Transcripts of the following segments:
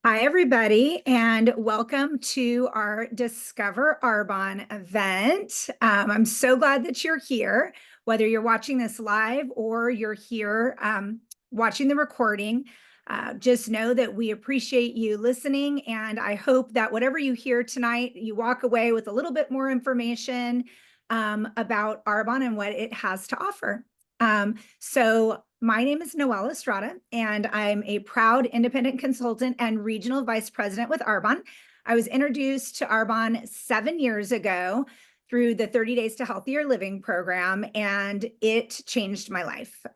Hi, everybody, and welcome to our Discover Arbonne event. I'm so glad that you're here, whether you're watching this live or you're here watching the recording. Just know that we appreciate you listening, and I hope that whatever you hear tonight, you walk away with a little bit more information about Arbonne and what it has to offer. So my name is Noel Estrada, and I'm a proud independent consultant and regional vice president with Arbonne. I was introduced to Arbonne 7 years ago through the 30 Days to Healthier Living program, and it changed my life.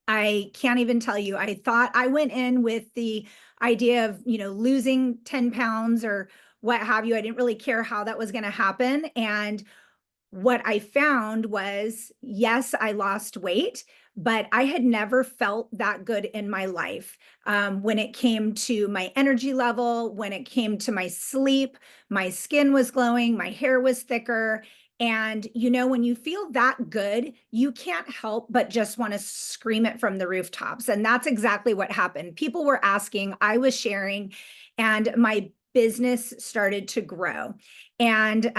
I can't even tell you. I went in with the idea of, losing 10 pounds or what have you. I didn't really care how that was going to happen. And what I found was, yes, I lost weight, but I had never felt that good in my life. When it came to my energy level, when it came to my sleep, my skin was glowing, my hair was thicker. And, when you feel that good, you can't help but just want to scream it from the rooftops. And that's exactly what happened. People were asking, I was sharing, and my business started to grow. And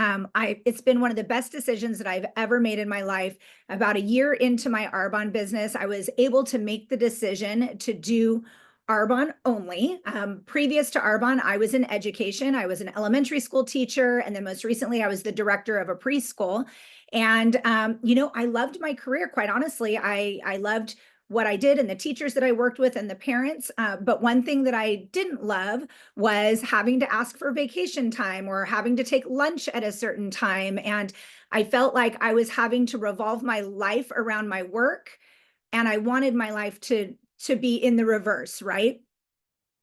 it's been one of the best decisions that I've ever made in my life. About a year into my Arbonne business, I was able to make the decision to do Arbonne only. Previous to Arbonne, I was in education. I was an elementary school teacher. And then most recently, I was the director of a preschool. And, I loved my career, quite honestly. I loved what I did and the teachers that I worked with and the parents. But one thing that I didn't love was having to ask for vacation time or having to take lunch at a certain time. And I felt like I was having to revolve my life around my work. And I wanted my life to be in the reverse, right?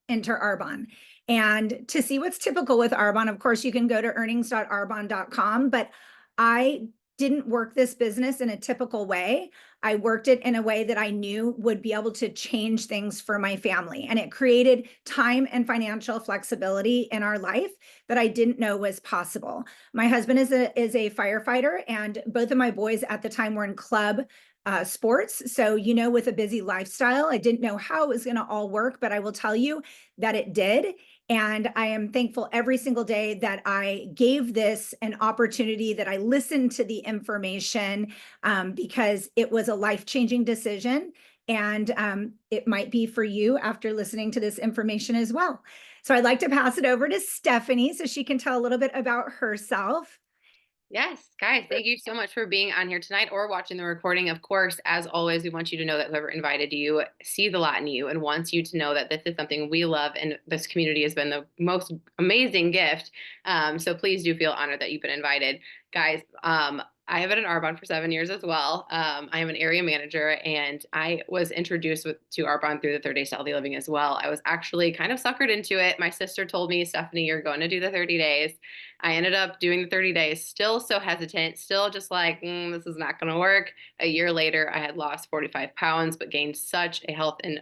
Enter Arbonne. And to see what's typical with Arbonne, of course, you can go to earnings.arbonne.com, but I didn't work this business in a typical way. I worked it in a way that I knew would be able to change things for my family. And it created time and financial flexibility in our life that I didn't know was possible. My husband is a firefighter, and both of my boys at the time were in club sports. So, with a busy lifestyle, I didn't know how it was going to all work, but I will tell you that it did. And I am thankful every single day that I gave this an opportunity, that I listened to the information, because it was a life-changing decision. And it might be for you after listening to this information as well. So I'd like to pass it over to Stephanie so she can tell a little bit about herself. Yes, guys, thank you so much for being on here tonight or watching the recording. Of course, as always, we want you to know that whoever invited you sees a lot in you and wants you to know that this is something we love, and this community has been the most amazing gift. So please do feel honored that you've been invited. Guys, I have been in Arbonne for 7 years as well. I am an area manager, and I was introduced to Arbonne through the 30 Days to Healthy Living as well. I was actually kind of suckered into it. My sister told me, Stephanie, you're going to do the 30 days. I ended up doing the 30 days, still so hesitant, still just like, this is not going to work. A year later, I had lost 45 pounds, but gained such a health and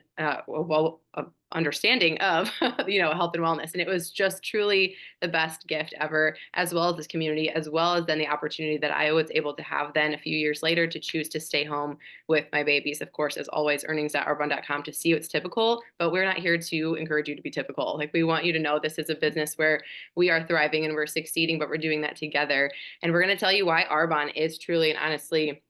understanding of, health and wellness. And it was just truly the best gift ever, as well as this community, as well as then the opportunity that I was able to have then a few years later to choose to stay home with my babies. Of course, as always, earnings.arbonne.com to see what's typical, but we're not here to encourage you to be typical. Like, we want you to know this is a business where we are thriving and we're succeeding, but we're doing that together. And we're going to tell you why Arbonne is truly and honestly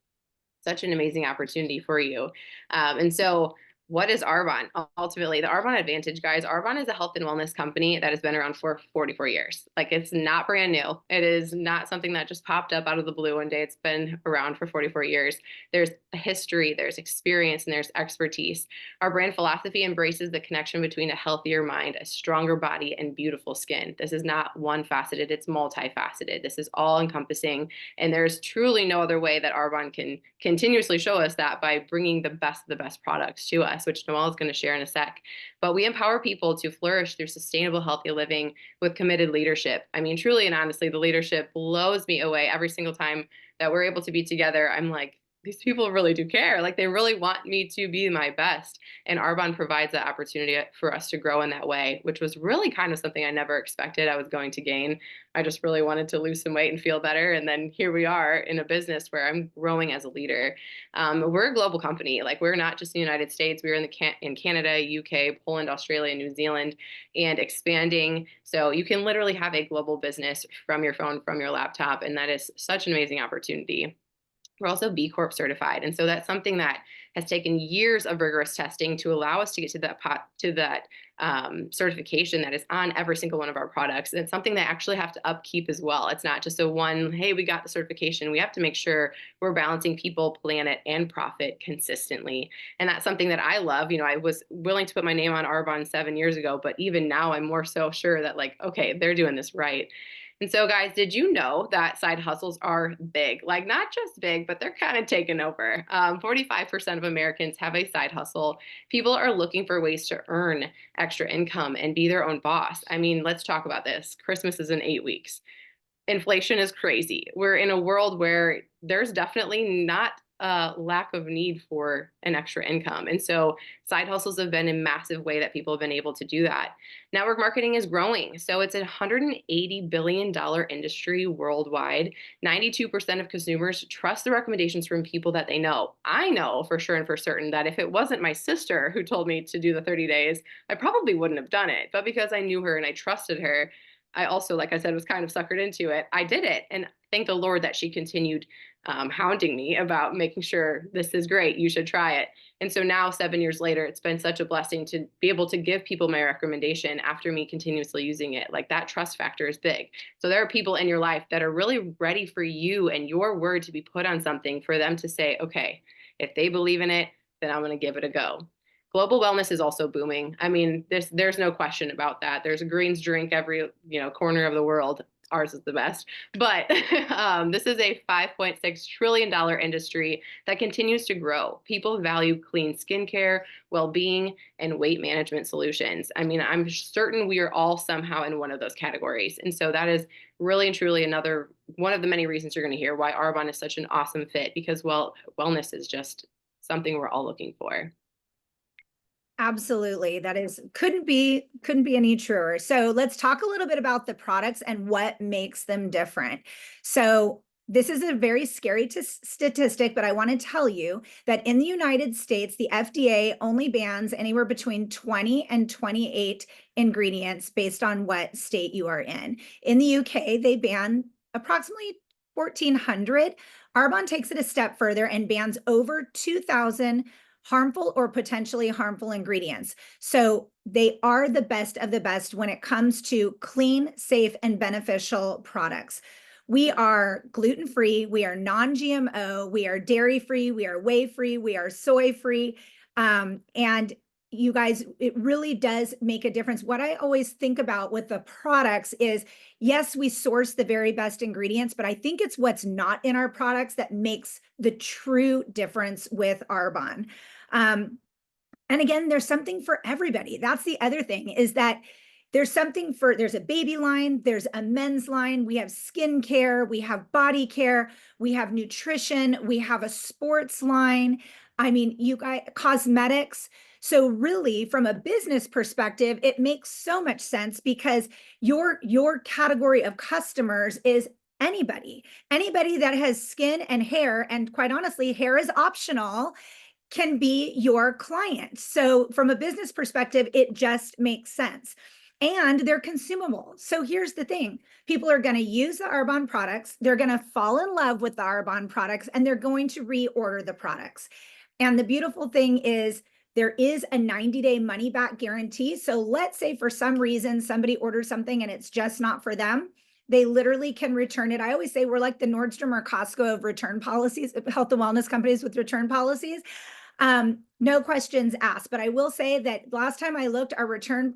such an amazing opportunity for you. And so what is Arbonne? Ultimately, the Arbonne Advantage, guys, Arbonne is a health and wellness company that has been around for 44 years. Like, it's not brand new. It is not something that just popped up out of the blue one day. It's been around for 44 years. There's a history, there's experience, and there's expertise. Our brand philosophy embraces the connection between a healthier mind, a stronger body, and beautiful skin. This is not one faceted, it's multifaceted. This is all encompassing. And there's truly no other way that Arbonne can continuously show us that, by bringing the best of the best products to us, which Noel is going to share in a sec. But we empower people to flourish through sustainable, healthy living with committed leadership. I mean, truly and honestly, the leadership blows me away every single time that we're able to be together. I'm like, these people really do care. Like they really want me to be my best. And Arbonne provides that opportunity for us to grow in that way, which was really kind of something I never expected I was going to gain. I just really wanted to lose some weight and feel better. And then here we are in a business where I'm growing as a leader. We're a global company. Like we're not just in the United States. We're in in Canada, UK, Poland, Australia, New Zealand, and expanding. So you can literally have a global business from your phone, from your laptop, and that is such an amazing opportunity. We're also B Corp certified, and so that's something that has taken years of rigorous testing to allow us to get to that certification that is on every single one of our products. And it's something that actually have to upkeep as well. It's not just a one, hey, we got the certification. We have to make sure we're balancing people, planet, and profit consistently. And that's something that I love. I was willing to put my name on Arbonne 7 years ago, but even now I'm more so sure that like, okay, they're doing this right. And so, guys, did you know that side hustles are big? Like, not just big, but they're kind of taking over. 45% of Americans have a side hustle. People are looking for ways to earn extra income and be their own boss. I mean, let's talk about this. Christmas is in 8 weeks. Inflation is crazy. We're in a world where there's definitely not a lack of need for an extra income. And so side hustles have been a massive way that people have been able to do that. Network marketing is growing. So it's a $180 billion industry worldwide. 92% of consumers trust the recommendations from people that they know. I know for sure and for certain that if it wasn't my sister who told me to do the 30 days, I probably wouldn't have done it. But because I knew her and I trusted her, I also, like I said, was kind of suckered into it. I did it. And thank the Lord that she continued hounding me about making sure this is great. You should try it. And so now, 7 years later, it's been such a blessing to be able to give people my recommendation after me continuously using it. Like that trust factor is big. So there are people in your life that are really ready for you and your word to be put on something for them to say, okay, if they believe in it, then I'm going to give it a go. Global wellness is also booming. I mean, there's no question about that. There's a greens drink every corner of the world. Ours is the best. But this is a $5.6 trillion industry that continues to grow. People value clean skincare, well-being, and weight management solutions. I mean, I'm certain we are all somehow in one of those categories. And so that is really and truly another one of the many reasons you're going to hear why Arbonne is such an awesome fit, because, well, wellness is just something we're all looking for. Absolutely. That is couldn't be any truer. So let's talk a little bit about the products and what makes them different. So this is a very scary statistic, but I want to tell you that in the United States, the FDA only bans anywhere between 20 and 28 ingredients based on what state you are in. In the UK, they ban approximately 1,400. Arbonne takes it a step further and bans over 2,000 harmful or potentially harmful ingredients. So they are the best of the best when it comes to clean, safe, and beneficial products. We are gluten-free, we are non-GMO, we are dairy-free, we are whey-free, we are soy-free. And you guys, it really does make a difference. What I always think about with the products is, yes, we source the very best ingredients, but I think it's what's not in our products that makes the true difference with Arbonne. And again, there's something for everybody. That's the other thing, is that there's a baby line, there's a men's line, we have skincare, we have body care, we have nutrition, we have a sports line. I mean, you guys, cosmetics. So really, from a business perspective, it makes so much sense because your category of customers is anybody that has skin and hair, and quite honestly, hair is optional, can be your client. So from a business perspective, it just makes sense. And they're consumable. So here's the thing. People are going to use the Arbonne products. They're going to fall in love with the Arbonne products, and they're going to reorder the products. And the beautiful thing is there is a 90-day money back guarantee. So let's say for some reason somebody orders something and it's just not for them. They literally can return it. I always say we're like the Nordstrom or Costco of return policies, health and wellness companies with return policies. No questions asked, but I will say that last time I looked, our return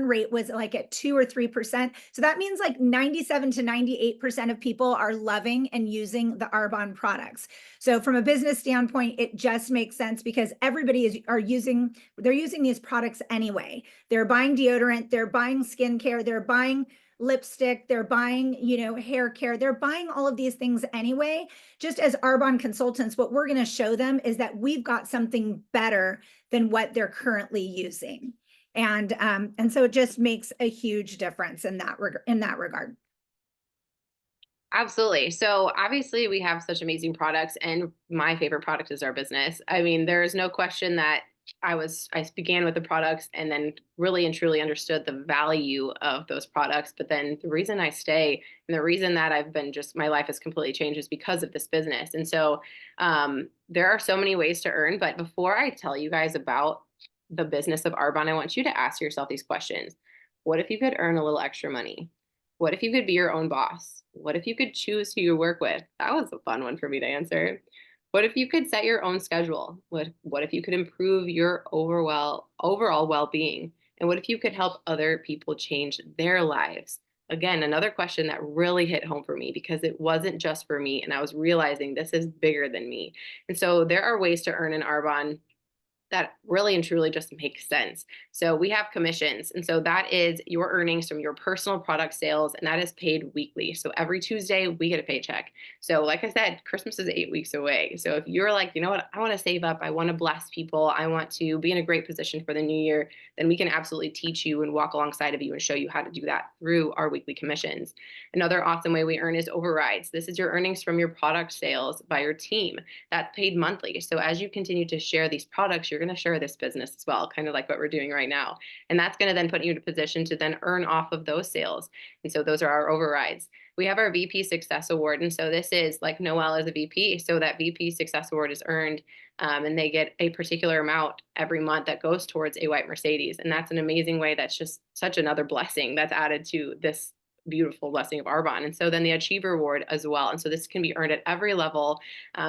rate was like at 2 or 3%. So that means like 97 to 98% of people are loving and using the Arbonne products. So from a business standpoint, it just makes sense because everybody they're using these products anyway. They're buying deodorant, they're buying skincare, they're buying lipstick, they're buying, hair care, they're buying all of these things anyway. Just as Arbonne consultants, what we're going to show them is that we've got something better than what they're currently using. And so it just makes a huge difference in that regard. Absolutely. So obviously we have such amazing products, and my favorite product is our business. I mean, there is no question that I began with the products and then really and truly understood the value of those products. But then the reason I stay and the reason that I've been just my life has completely changed is because of this business. And so there are so many ways to earn. But before I tell you guys about the business of Arbonne, I want you to ask yourself these questions. What if you could earn a little extra money? What if you could be your own boss? What if you could choose who you work with? That was a fun one for me to answer. What if you could set your own schedule? What if you could improve your overall well-being? And what if you could help other people change their lives? Again, another question that really hit home for me because it wasn't just for me, and I was realizing this is bigger than me. And so there are ways to earn an Arbonne that really and truly just makes sense. So we have commissions. And so that is your earnings from your personal product sales, and that is paid weekly. So every Tuesday, we get a paycheck. So, like I said, Christmas is 8 weeks away. So if you're like, you know what, I want to save up, I want to bless people, I want to be in a great position for the new year, then we can absolutely teach you and walk alongside of you and show you how to do that through our weekly commissions. Another awesome way we earn is overrides. This is your earnings from your product sales by your team. That's paid monthly. So as you continue to share these products, you're going to share this business as well, kind of like what we're doing right now. And that's going to then put you in a position to then earn off of those sales. And so those are our overrides. We have our VP Success Award. And so this is like Noel is a VP. So that VP Success Award is earned, and they get a particular amount every month that goes towards a white Mercedes. And that's an amazing way. That's just such another blessing that's added to this beautiful blessing of Arbonne. And so then the Achiever Award as well. And so this can be earned at every level.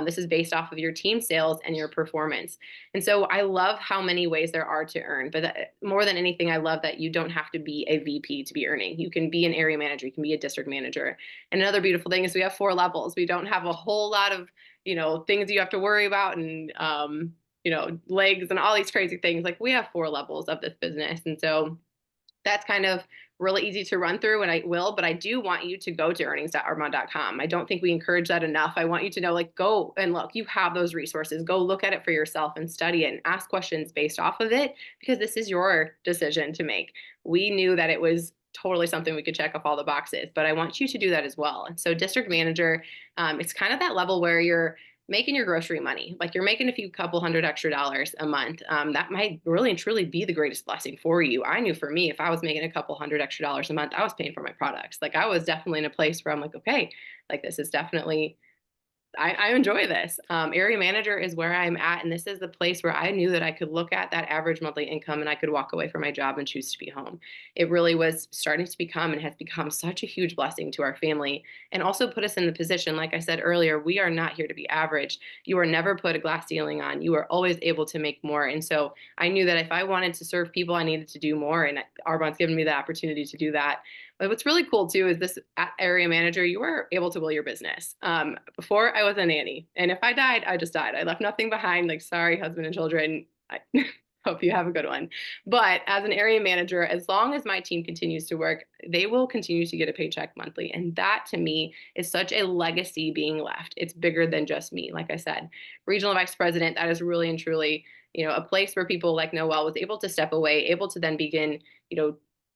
This is based off of your team sales and your performance. And so I love how many ways there are to earn. But more than anything, I love that you don't have to be a VP to be earning. You can be an area manager. You can be a district manager. And another beautiful thing is we have 4 levels. We don't have a whole lot of, things you have to worry about and, legs and all these crazy things. Like we have 4 levels of this business. And so that's kind of really easy to run through, and I will, but I do want you to go to earnings.arbonne.com. I don't think we encourage that enough. I want you to know, like, go and look, you have those resources. Go look at it for yourself and study it and ask questions based off of it, because this is your decision to make. We knew that it was totally something we could check off all the boxes, but I want you to do that as well. And so district manager, it's kind of that level where you're making your grocery money, like you're making a few couple hundred extra dollars a month. That might really and truly be the greatest blessing for you. I knew for me, if I was making a couple hundred extra dollars a month, I was paying for my products. Like I was definitely in a place where I'm like, okay, like this is definitely I enjoy this. Area manager is where I'm at, and this is the place where I knew that I could look at that average monthly income and I could walk away from my job and choose to be home. It really was starting to become and has become such a huge blessing to our family, and also put us in the position, like I said earlier, we are not here to be average. You are never put a glass ceiling on. You are always able to make more. And so I knew that if I wanted to serve people, I needed to do more, and Arbonne's given me the opportunity to do that. But what's really cool too is this area manager, you were able to will your business. Before I was a nanny, and if I died, I just died. I left nothing behind. Like, sorry, husband and children. I hope you have a good one. But as an area manager, as long as my team continues to work, they will continue to get a paycheck monthly. And that to me is such a legacy being left. It's bigger than just me. Like I said, regional vice president, that is really and truly, a place where people like Noel was able to step away, able to then begin,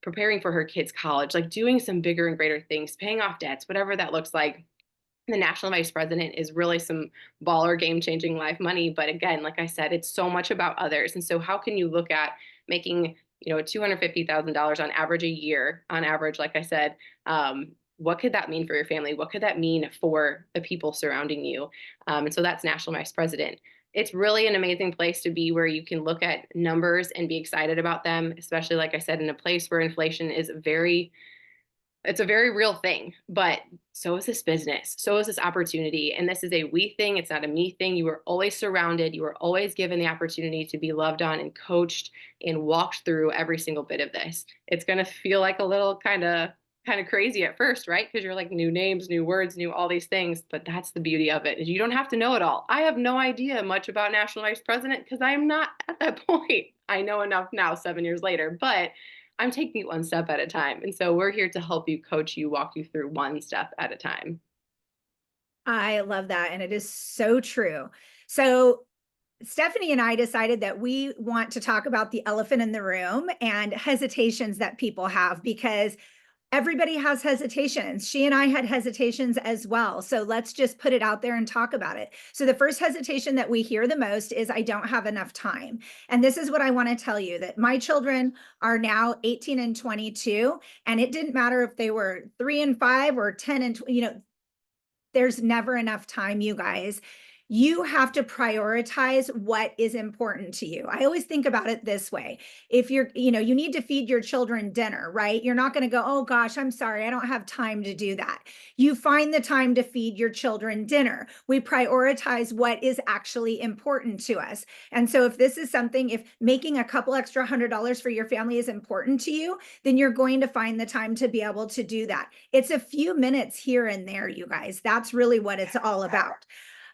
preparing for her kids' college, like doing some bigger and greater things, paying off debts, whatever that looks like. The national vice president is really some baller game changing life money. But again, like I said, it's so much about others. And so how can you look at making, $250,000 on average a year, on average, like I said, what could that mean for your family? What could that mean for the people surrounding you? And so that's national vice president. It's really an amazing place to be where you can look at numbers and be excited about them, especially, like I said, in a place where inflation is it's a very real thing, but so is this business. So is this opportunity. And this is a we thing. It's not a me thing. You are always surrounded. You are always given the opportunity to be loved on and coached and walked through every single bit of this. It's going to feel like a little kind of crazy at first, right? Because you're like new names, new words, new all these things. But that's the beauty of it, is you don't have to know it all. I have no idea much about national vice president because I am not at that point. I know enough now, 7 years later, but I'm taking it one step at a time. And so we're here to help you, coach you, walk you through one step at a time. I love that. And it is so true. So, Stephanie and I decided that we want to talk about the elephant in the room and hesitations that people have because everybody has hesitations. She and I had hesitations as well. So let's just put it out there and talk about it. So the first hesitation that we hear the most is I don't have enough time. And this is what I want to tell you, that my children are now 18 and 22, and it didn't matter if they were 3 and 5 or 10 and there's never enough time, you guys. You have to prioritize what is important to you. I always think about it this way. If you need to feed your children dinner, right? You're not going to go, oh gosh, I'm sorry, I don't have time to do that. You find the time to feed your children dinner. We prioritize what is actually important to us. And so if this is something, if making a couple extra $100 for your family is important to you, then you're going to find the time to be able to do that. It's a few minutes here and there, you guys. That's really what it's all about.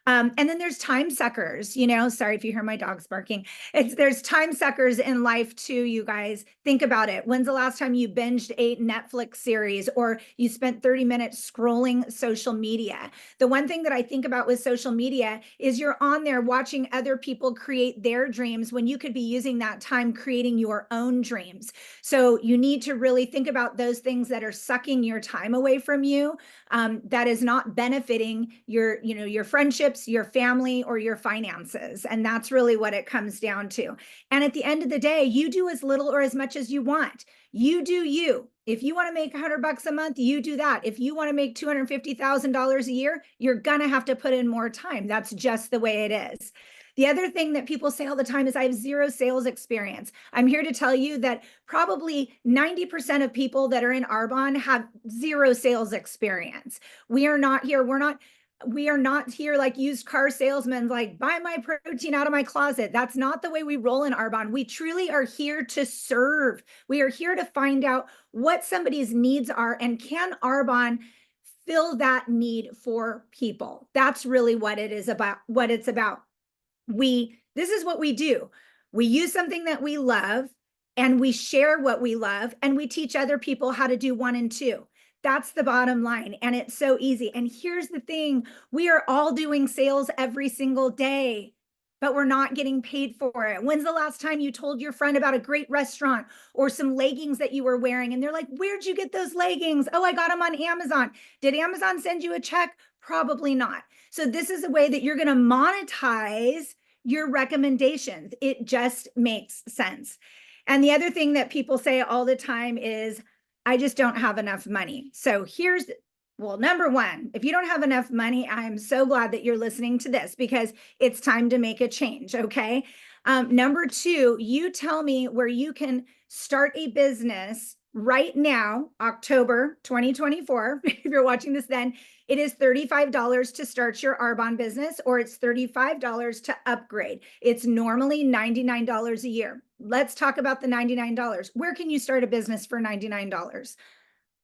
And then there's time suckers, sorry if you hear my dogs barking. There's time suckers in life too, you guys. Think about it. When's the last time you binged a Netflix series or you spent 30 minutes scrolling social media? The one thing that I think about with social media is you're on there watching other people create their dreams when you could be using that time creating your own dreams. So you need to really think about those things that are sucking your time away from you, that is not benefiting your friendships, your family, or your finances. And that's really what it comes down to. And at the end of the day, you do as little or as much as you want. You do you. If you want to make $100 a month, you do that. If you want to make $250,000 a year, you're going to have to put in more time. That's just the way it is. The other thing that people say all the time is I have zero sales experience. I'm here to tell you that probably 90% of people that are in Arbonne have zero sales experience. We are not here like used car salesmen, like buy my protein out of my closet. That's not the way we roll in Arbonne. We truly are here to serve. We are here to find out what somebody's needs are, and can Arbonne fill that need for people. That's really what it is about, what it's about. This is what we do. We use something that we love and we share what we love, and we teach other people how to do 1 and 2. That's the bottom line. And it's so easy. And here's the thing, we are all doing sales every single day, but we're not getting paid for it. When's the last time you told your friend about a great restaurant or some leggings that you were wearing? And they're like, where'd you get those leggings? Oh, I got them on Amazon. Did Amazon send you a check? Probably not. So this is a way that you're going to monetize your recommendations. It just makes sense. And the other thing that people say all the time is, I just don't have enough money. So well, number one, if you don't have enough money, I'm so glad that you're listening to this because it's time to make a change. Okay. Number two, you tell me where you can start a business right now, October 2024. If you're watching this then, it is $35 to start your Arbonne business, or it's $35 to upgrade. It's normally $99 a year. Let's talk about the $99. Where can you start a business for $99?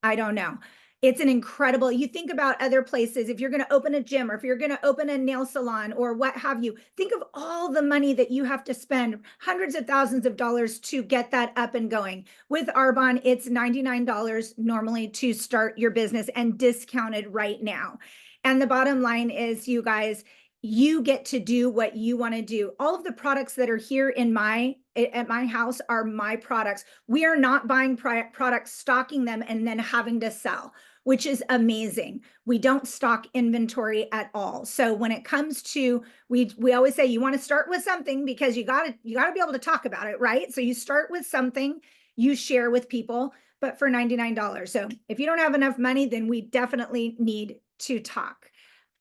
I don't know. It's an incredible, you think about other places, if you're going to open a gym or if you're going to open a nail salon or what have you, think of all the money that you have to spend, hundreds of thousands of dollars to get that up and going. With Arbonne, it's $99 normally to start your business and discounted right now. And the bottom line is, you guys, you get to do what you want to do. All of the products that are here at my house are my products. We are not buying products, stocking them, and then having to sell, which is amazing. We don't stock inventory at all. So when it comes to, we always say you want to start with something because you got to be able to talk about it, right? So you start with something, you share with people, but for $99. So if you don't have enough money, then we definitely need to talk.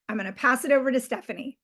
I'm going to pass it over to Stephanie.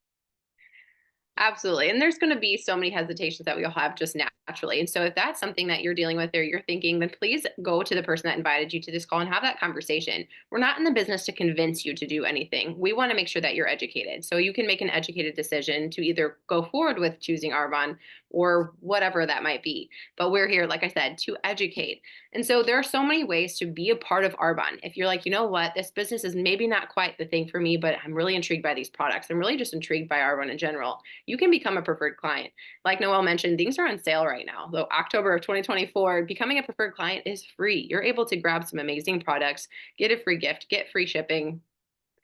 Absolutely. And there's going to be so many hesitations that we all have just naturally. And so if that's something that you're dealing with or you're thinking, then please go to the person that invited you to this call and have that conversation. We're not in the business to convince you to do anything. We want to make sure that you're educated. So you can make an educated decision to either go forward with choosing Arbonne, or whatever that might be. But we're here, like I said, to educate. And so there are so many ways to be a part of Arbonne. If you're like, you know what, this business is maybe not quite the thing for me, but I'm really intrigued by these products. I'm really just intrigued by Arbonne in general. You can become a preferred client. Like Noel mentioned, things are on sale right now. Though October of 2024, becoming a preferred client is free. You're able to grab some amazing products, get a free gift, get free shipping,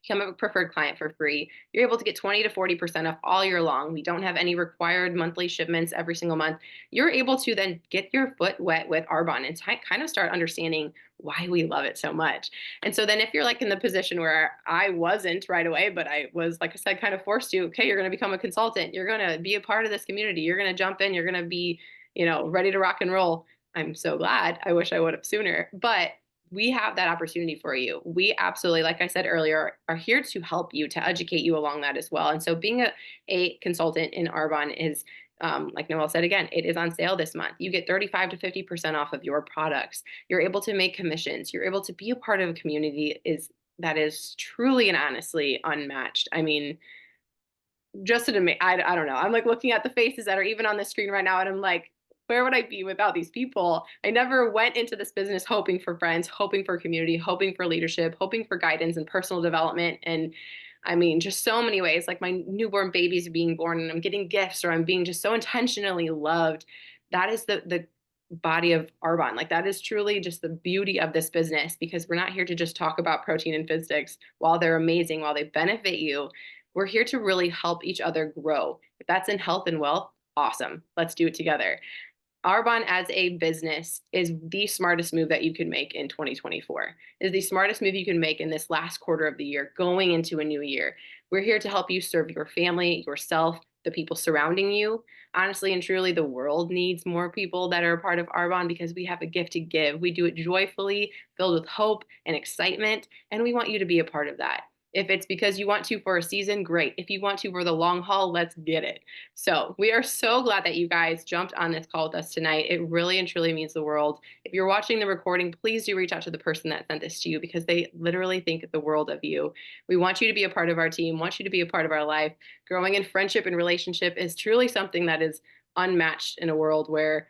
become a preferred client for free. You're able to get 20 to 40% off all year long. We don't have any required monthly shipments every single month. You're able to then get your foot wet with Arbonne and kind of start understanding why we love it so much. And so then if you're like in the position where I wasn't right away, but I was, like I said, kind of forced to, okay, you're going to become a consultant. You're going to be a part of this community. You're going to jump in. You're going to be, ready to rock and roll. I'm so glad. I wish I would have sooner. But we have that opportunity for you. We absolutely, like I said earlier, are here to help you, to educate you along that as well. And so being a consultant in Arbonne is, like Noel said again, it is on sale this month. You get 35 to 50% off of your products. You're able to make commissions. You're able to be a part of a community that is truly and honestly unmatched. I mean, just an amazing, I don't know. I'm like looking at the faces that are even on the screen right now, and I'm like, where would I be without these people? I never went into this business hoping for friends, hoping for community, hoping for leadership, hoping for guidance and personal development. And I mean, just so many ways, like my newborn babies being born and I'm getting gifts or I'm being just so intentionally loved. That is the body of Arbonne. Like that is truly just the beauty of this business, because we're not here to just talk about protein and food sticks. While they're amazing, while they benefit you, we're here to really help each other grow. If that's in health and wealth, awesome. Let's do it together. Arbonne as a business is the smartest move that you can make in 2024. Is the smartest move you can make in this last quarter of the year, going into a new year. We're here to help you serve your family, yourself, the people surrounding you. Honestly and truly, the world needs more people that are a part of Arbonne because we have a gift to give. We do it joyfully, filled with hope and excitement, and we want you to be a part of that. If it's because you want to for a season, great. If you want to for the long haul, let's get it. So we are so glad that you guys jumped on this call with us tonight. It really and truly means the world. If you're watching the recording, please do reach out to the person that sent this to you, because they literally think the world of you. We want you to be a part of our team, want you to be a part of our life. Growing in friendship and relationship is truly something that is unmatched in a world where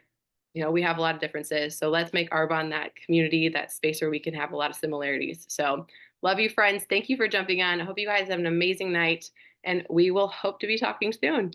we have a lot of differences. So let's make Arbonne that community, that space where we can have a lot of similarities. So love you, friends. Thank you for jumping on. I hope you guys have an amazing night, and we will hope to be talking soon.